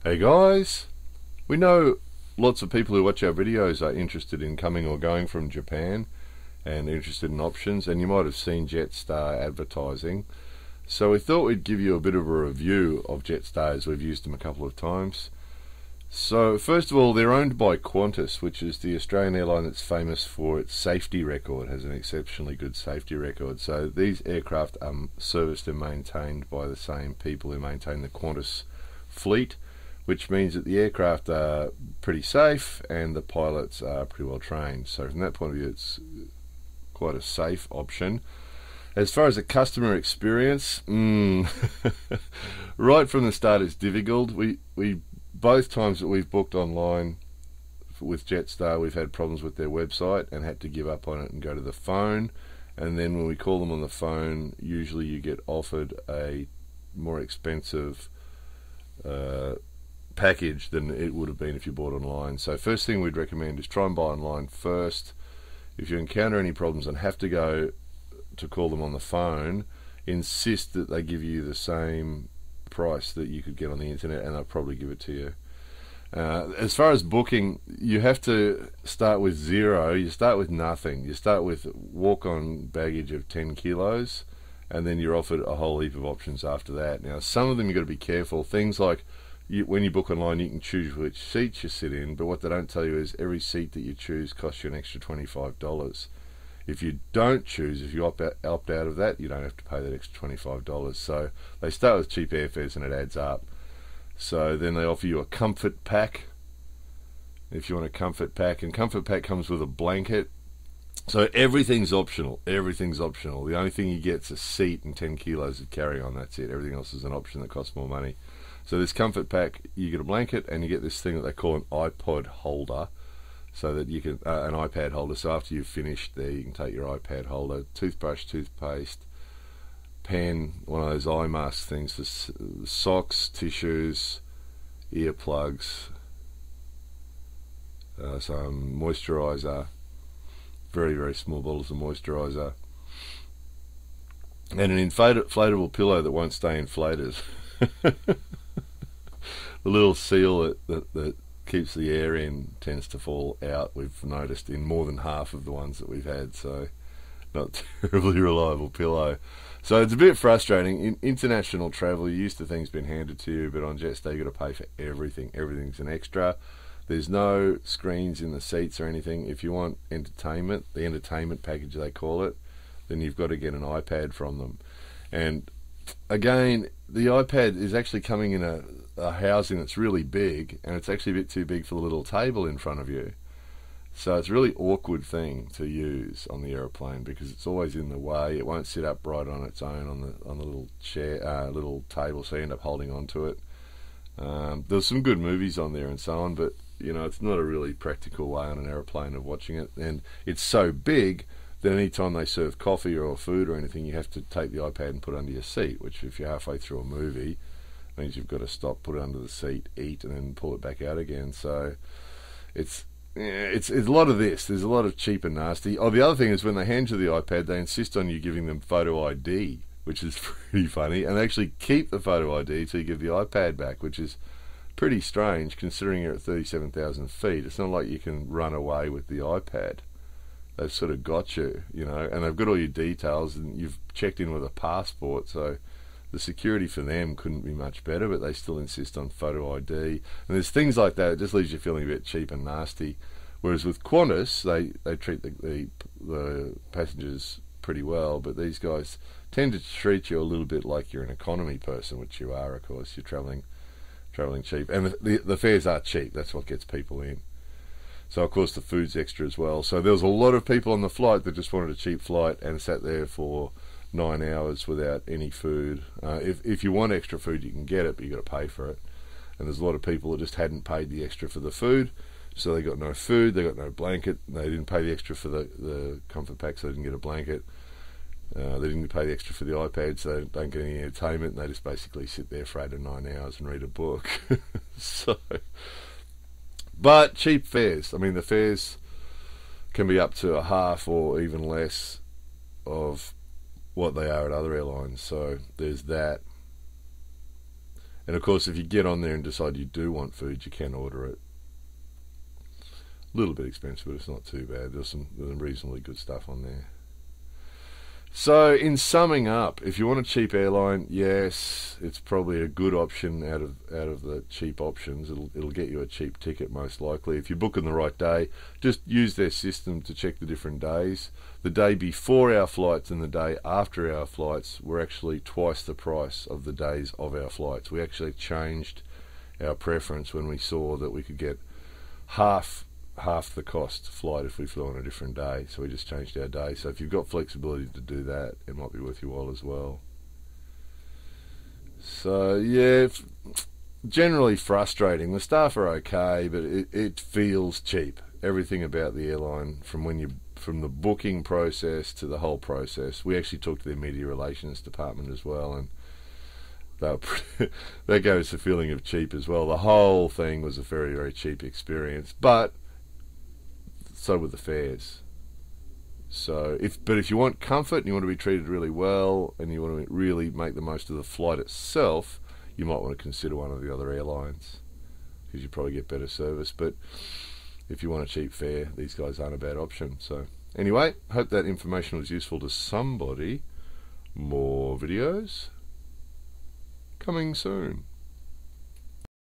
Hey guys, we know lots of people who watch our videos are interested in coming or going from Japan and interested in options, and you might have seen Jetstar advertising. So we thought we'd give you a bit of a review of Jetstar, as we've used them a couple of times. So first of all, they're owned by Qantas, which is the Australian airline that's famous for its safety record, has an exceptionally good safety record. So these aircraft are serviced and maintained by the same people who maintain the Qantas fleet, which means that the aircraft are pretty safe and the pilots are pretty well trained. So from that point of view, it's quite a safe option. As far as the customer experience, right from the start it's difficult. We both times that we've booked online with Jetstar, we've had problems with their website and had to give up on it and go to the phone. And then when we call them on the phone, usually you get offered a more expensive package than it would have been if you bought online. So first thing we'd recommend is try and buy online first. If you encounter any problems and have to go to call them on the phone, insist that they give you the same price that you could get on the internet, and they'll probably give it to you. As far as booking, you have to start with zero. You start with nothing. You start with walk-on baggage of 10 kilos, and then you're offered a whole heap of options after that. Now, some of them you've got to be careful. Things like when you book online, you can choose which seats you sit in, but what they don't tell you is every seat that you choose costs you an extra $25. If you don't choose, if you opt out of that, you don't have to pay that extra $25. So they start with cheap airfares and it adds up. So then they offer you a comfort pack, if you want a comfort pack, and comfort pack comes with a blanket. So everything's optional. Everything's optional. The only thing you get is a seat and 10 kilos of carry-on. That's it. Everything else is an option that costs more money. So this comfort pack, you get a blanket and you get this thing that they call an iPod holder, so that you can an iPad holder. So after you've finished there, you can take your iPad holder, toothbrush, toothpaste, pen, one of those eye mask things for socks, tissues, earplugs, some moisturizer, very, very small bottles of moisturizer, and an inflatable pillow that won't stay inflated. The little seal that keeps the air in tends to fall out, we've noticed, in more than half of the ones that we've had. So not terribly reliable pillow. So it's a bit frustrating. In international travel, you're used to things being handed to you, but on Jetstar you've got to pay for everything. Everything's an extra. There's no screens in the seats or anything. If you want entertainment, the entertainment package they call it, then you've got to get an iPad from them. And again, the iPad is actually coming in a housing that's really big, and it's actually a bit too big for the little table in front of you. So it's a really awkward thing to use on the aeroplane because it's always in the way. It won't sit upright on its own on the little chair, little table, so you end up holding on to it. There's some good movies on there and so on, but you know, it's not a really practical way on an aeroplane of watching it. And it's so big that any time they serve coffee or food or anything, you have to take the iPad and put it under your seat, which if you're halfway through a movie means you've got to stop, put it under the seat, eat, and then pull it back out again. So it's a lot of this. There's a lot of cheap and nasty. Oh, the other thing is when they hand you the iPad, they insist on you giving them photo ID, which is pretty funny, and they actually keep the photo ID till you give the iPad back, which is pretty strange considering you're at 37,000 feet. It's not like you can run away with the iPad. They've sort of got you, you know, and they've got all your details, and you've checked in with a passport, so the security for them couldn't be much better, but they still insist on photo ID. And there's things like that. It just leaves you feeling a bit cheap and nasty. Whereas with Qantas, they treat the passengers pretty well, but these guys tend to treat you a little bit like you're an economy person, which you are, of course. You're travelling cheap. And the fares are cheap. That's what gets people in. So, of course, the food's extra as well. So there was a lot of people on the flight that just wanted a cheap flight and sat there for 9 hours without any food. If you want extra food, you can get it, but you've got to pay for it. And there's a lot of people that just hadn't paid the extra for the food, so they got no food, they got no blanket, they didn't pay the extra for the comfort pack, so they didn't get a blanket. They didn't pay the extra for the iPad, so they don't get any entertainment, and they just basically sit there for 8 or 9 hours and read a book. But cheap fares. I mean, the fares can be up to a half or even less of what they are at other airlines. So there's that. And of course, if you get on there and decide you do want food, you can order it. A little bit expensive, but it's not too bad. There's some reasonably good stuff on there. So, in summing up, if you want a cheap airline, yes, it's probably a good option out of the cheap options. It'll get you a cheap ticket most likely. If you book on the right day, just use their system to check the different days. The day before our flights and the day after our flights were actually twice the price of the days of our flights. We actually changed our preference when we saw that we could get half the cost flight if we flew on a different day, so we just changed our day. So if you've got flexibility to do that, it might be worth your while as well. So yeah, generally frustrating. The staff are okay, but it feels cheap. Everything about the airline, from the booking process to the whole process. We actually talked to their media relations department as well, and that gave us a feeling of cheap as well. The whole thing was a very, very cheap experience, but so were the fares. So if you want comfort and you want to be treated really well and you want to really make the most of the flight itself, you might want to consider one of the other airlines because you probably get better service. But if you want a cheap fare, these guys aren't a bad option. So anyway, hope that information was useful to somebody. More videos coming soon.